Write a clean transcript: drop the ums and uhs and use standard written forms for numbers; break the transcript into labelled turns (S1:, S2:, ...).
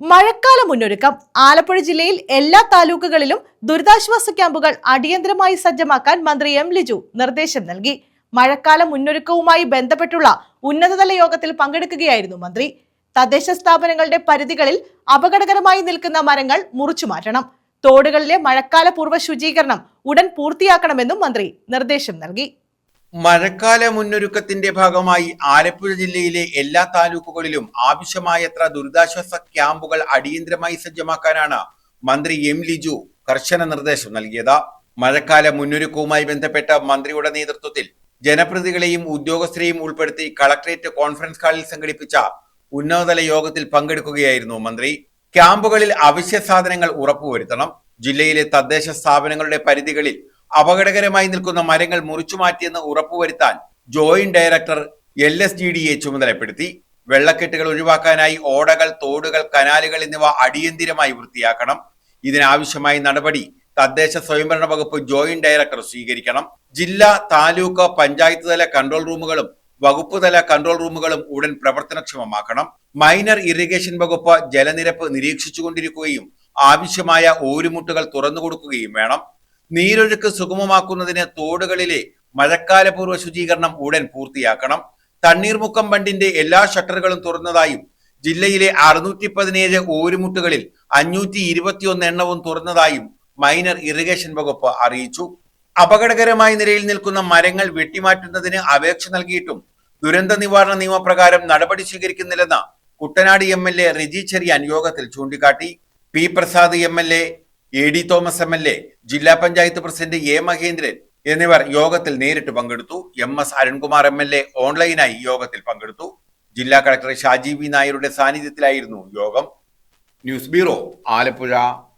S1: മഴക്കാല മുന്നൊരുക്കം ആലപ്പുഴ ജില്ലയിൽ എല്ലാ താലൂക്കുകളിലും ദുരിതാശ്വാസ ക്യാമ്പുകൾ അടിയന്തരമായി സജ്ജമാക്കാൻ മന്ത്രി എം ലിജു നിർദ്ദേശം നൽകി. മഴക്കാല മുന്നൊരുക്കവുമായി ബന്ധപ്പെട്ടുള്ള ഉന്നതതല യോഗത്തിൽ പങ്കെടുക്കുകയായിരുന്നു മന്ത്രി. തദ്ദേശ സ്ഥാപനങ്ങളുടെ പരിധികളിൽ അപകടകരമായി നിൽക്കുന്ന മരങ്ങൾ മുറിച്ചു മാറ്റണം. തോടുകളിലെ മഴക്കാല പൂർവ്വ ശുചീകരണം ഉടൻ പൂർത്തിയാക്കണമെന്നും മന്ത്രി നിർദ്ദേശം നൽകി.
S2: മഴക്കാല മുന്നൊരുക്കത്തിന്റെ ഭാഗമായി ആലപ്പുഴ ജില്ലയിലെ എല്ലാ താലൂക്കുകളിലും ആവശ്യമായത്ര ദുരിതാശ്വാസ ക്യാമ്പുകൾ അടിയന്തരമായി സജ്ജമാക്കാനാണ് മന്ത്രി എം ലിജു കർശന നിർദ്ദേശം നൽകിയത്. മഴക്കാല മുന്നൊരുക്കവുമായി ബന്ധപ്പെട്ട മന്ത്രിയുടെ നേതൃത്വത്തിൽ ജനപ്രതിനിധികളെയും ഉദ്യോഗസ്ഥരെയും ഉൾപ്പെടുത്തി കളക്ടറേറ്റ് കോൺഫറൻസ് ഹാളിൽ സംഘടിപ്പിച്ച ഉന്നതതല യോഗത്തിൽ പങ്കെടുക്കുകയായിരുന്നു മന്ത്രി. ക്യാമ്പുകളിൽ അവശ്യ സാധനങ്ങൾ ഉറപ്പുവരുത്തണം. ജില്ലയിലെ തദ്ദേശ സ്ഥാപനങ്ങളുടെ പരിധികളിൽ അപകടകരമായി നിൽക്കുന്ന മരങ്ങൾ മുറിച്ചു മാറ്റിയെന്ന് ഉറപ്പുവരുത്താൻ ജോയിന്റ് ഡയറക്ടർ LSGDയെ ചുമതലപ്പെടുത്തി. വെള്ളക്കെട്ടുകൾ ഒഴിവാക്കാനായി ഓടകൾ, തോടുകൾ, കനാലുകൾ എന്നിവ അടിയന്തിരമായി വൃത്തിയാക്കണം. ഇതിനാവശ്യമായ നടപടി തദ്ദേശ സ്വയംഭരണ വകുപ്പ് ജോയിന്റ് ഡയറക്ടർ സ്വീകരിക്കണം. ജില്ലാ, താലൂക്ക്, പഞ്ചായത്ത് തല കൺട്രോൾ റൂമുകളും വകുപ്പ് തല കൺട്രോൾ റൂമുകളും ഉടൻ പ്രവർത്തനക്ഷമമാക്കണം. മൈനർ ഇറിഗേഷൻ വകുപ്പ് ജലനിരപ്പ് നിരീക്ഷിച്ചുകൊണ്ടിരിക്കുകയും ആവശ്യമായ ഓരുമുട്ടുകൾ തുറന്നു കൊടുക്കുകയും വേണം. നീരൊഴുക്ക് സുഗമമാക്കുന്നതിന് തോടുകളിലെ മഴക്കാലപൂർവ്വ ശുചീകരണം ഉടൻ പൂർത്തിയാക്കണം. തണ്ണീർമുക്കം ബണ്ടിന്റെ എല്ലാ ഷട്ടറുകളും തുറന്നതായും ജില്ലയിലെ 617 ഓരുമുട്ടുകളിൽ 521 എണ്ണവും തുറന്നതായും മൈനർ ഇറിഗേഷൻ വകുപ്പ് അറിയിച്ചു. അപകടകരമായ നിലയിൽ നിൽക്കുന്ന മരങ്ങൾ വെട്ടിമാറ്റുന്നതിന് അപേക്ഷ നൽകിയിട്ടും ദുരന്ത നിവാരണ നിയമപ്രകാരം നടപടി സ്വീകരിക്കുന്നില്ലെന്ന് കുട്ടനാട് MLA റിജി ചെറിയാൻ യോഗത്തിൽ ചൂണ്ടിക്കാട്ടി. P Prasad MLA, AD Thomas MLA, ജില്ലാ പഞ്ചായത്ത് പ്രസിഡന്റ് A മഹേന്ദ്രൻ എന്നിവർ യോഗത്തിൽ നേരിട്ട് പങ്കെടുത്തു. MS അരുൺകുമാർ MLA ഓൺലൈനായി യോഗത്തിൽ പങ്കെടുത്തു. ജില്ലാ കളക്ടർ ഷാജി വി നായരുടെ സാന്നിധ്യത്തിലായിരുന്നു യോഗം. News bureau, Alappuzha.